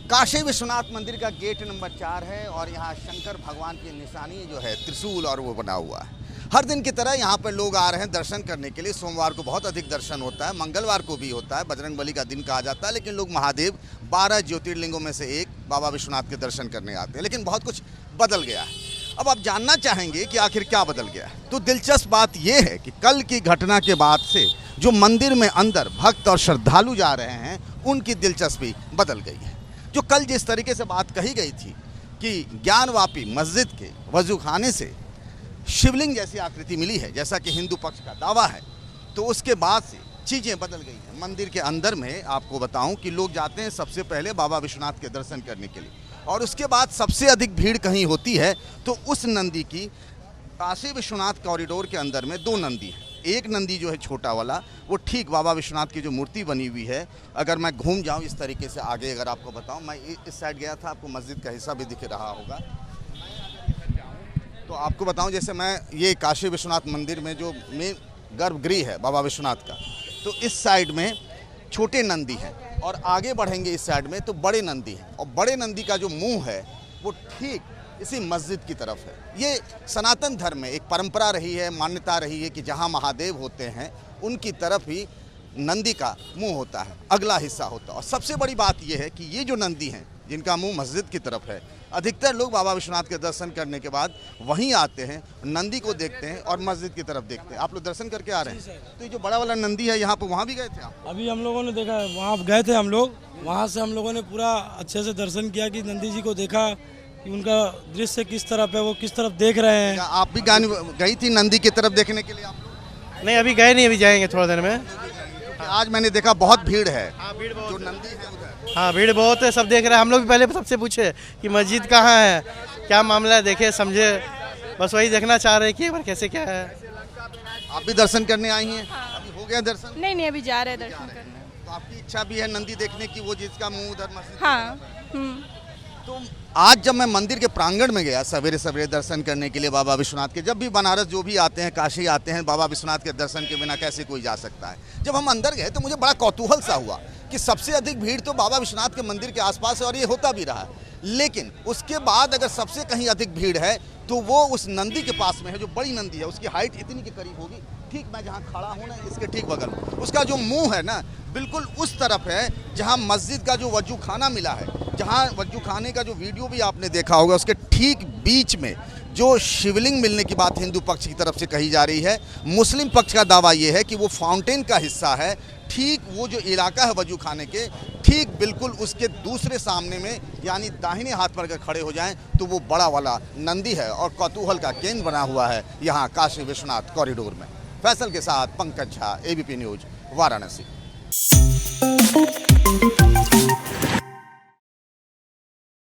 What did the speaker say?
काशी विश्वनाथ मंदिर का gate number 4 है और यहाँ शंकर भगवान की निशानी जो है त्रिशूल और वो बना हुआ है। हर दिन की तरह यहाँ पर लोग आ रहे हैं दर्शन करने के लिए। सोमवार को बहुत अधिक दर्शन होता है, मंगलवार को भी होता है, बजरंगबली का दिन कहा जाता है। लेकिन लोग महादेव 12 ज्योतिर्लिंगों में से एक बाबा विश्वनाथ के दर्शन करने आते हैं। लेकिन बहुत कुछ बदल गया है। अब आप जानना चाहेंगे कि आखिर क्या बदल गया है। तो दिलचस्प बात यह है कि कल की घटना के बाद से जो मंदिर में अंदर भक्त और श्रद्धालु जा रहे हैं उनकी दिलचस्पी बदल गई है। जो कल जिस तरीके से बात कही गई थी कि ज्ञानवापी मस्जिद के वजूखाने से शिवलिंग जैसी आकृति मिली है, जैसा कि हिंदू पक्ष का दावा है, तो उसके बाद से चीज़ें बदल गई हैं। मंदिर के अंदर में आपको बताऊं कि लोग जाते हैं सबसे पहले बाबा विश्वनाथ के दर्शन करने के लिए, और उसके बाद सबसे अधिक भीड़ कहीं होती है तो उस नंदी की। काशी विश्वनाथ कॉरिडोर के अंदर में 2 नंदी हैं। एक नंदी जो है छोटा वाला, वो ठीक बाबा विश्वनाथ की जो मूर्ति बनी हुई है, अगर मैं घूम जाऊं इस तरीके से आगे, अगर आपको बताऊं, मैं इस साइड गया था, आपको मस्जिद का हिस्सा भी दिख रहा होगा। तो आपको बताऊं, जैसे मैं ये काशी विश्वनाथ मंदिर में जो मेन गर्भगृह है बाबा विश्वनाथ का, तो इस साइड में छोटे नंदी हैं और आगे बढ़ेंगे इस साइड में तो बड़े नंदी हैं। और बड़े नंदी का जो मुंह है वो ठीक इसी मस्जिद की तरफ है। ये सनातन धर्म में एक परंपरा रही है, मान्यता रही है कि जहाँ महादेव होते हैं उनकी तरफ ही नंदी का मुंह होता है, अगला हिस्सा होता है। और सबसे बड़ी बात यह है कि ये जो नंदी हैं जिनका मुंह मस्जिद की तरफ है, अधिकतर लोग बाबा विश्वनाथ के दर्शन करने के बाद वहीं आते हैं, नंदी को देखते हैं और मस्जिद की तरफ देखते हैं। आप लोग दर्शन करके आ रहे हैं, तो ये जो बड़ा वाला नंदी है यहाँ पर, वहाँ भी गए थे आप? अभी हम लोगों ने देखा, वहाँ गए थे हम लोग, वहाँ से हम लोगों ने पूरा अच्छे से दर्शन किया कि नंदी जी को देखा कि उनका दृश्य किस तरफ है, वो किस तरफ देख रहे हैं। आप भी गई थी नंदी की तरफ देखने के लिए आप लोग? नहीं, अभी गए नहीं, अभी जाएंगे थोड़ा देर में। आज मैंने देखा बहुत भीड़ है। हाँ, भीड़ बहुत जो नंदी है उधर। हाँ, भीड़ बहुत है, सब देख रहे हैं। हम लोग भी पहले सबसे पूछे कि मस्जिद कहाँ है, क्या मामला है, देखे समझे, बस वही देखना चाह रहे हैं कि एक बार कैसे क्या है। आप भी दर्शन करने आई हैं? अभी हो गया दर्शन? नहीं, अभी जा रहे हैं दर्शन करने। तो आपकी इच्छा भी है नंदी देखने की, वो जिसका मुंह उधर मस्जिद? हाँ। तो आज जब मैं मंदिर के प्रांगण में गया सवेरे सवेरे दर्शन करने के लिए बाबा विश्वनाथ के, जब भी बनारस जो भी आते हैं, काशी आते हैं, बाबा विश्वनाथ के दर्शन के बिना कैसे कोई जा सकता है। जब हम अंदर गए तो मुझे बड़ा कौतूहल सा हुआ कि सबसे अधिक भीड़ तो बाबा विश्वनाथ के मंदिर के आसपास है और ये होता भी रहा है। लेकिन उसके बाद अगर सबसे कहीं अधिक भीड़ है तो वो उस नंदी के पास में है, जो बड़ी नंदी है। उसकी हाइट इतनी के करीब होगी, ठीक मैं जहाँ खड़ा हूँ ना, इसके ठीक बगल में उसका जो मुंह है ना, बिल्कुल उस तरफ है जहाँ मस्जिद का जो वजू खाना मिला है, जहाँ वजू खाने का जो वीडियो भी आपने देखा होगा, उसके ठीक बीच में जो शिवलिंग मिलने की बात हिंदू पक्ष की तरफ से कही जा रही है। मुस्लिम पक्ष का दावा ये है कि वो फाउंटेन का हिस्सा है। ठीक वो जो इलाका है वजू खाने के, ठीक बिल्कुल उसके दूसरे सामने में, यानी दाहिने हाथ पर अगर खड़े हो जाएं तो वो बड़ा वाला नंदी है और कौतूहल का केंद्र बना हुआ है यहाँ काशी विश्वनाथ कॉरिडोर में। फैसल के साथ पंकज झा, एबीपी न्यूज, वाराणसी।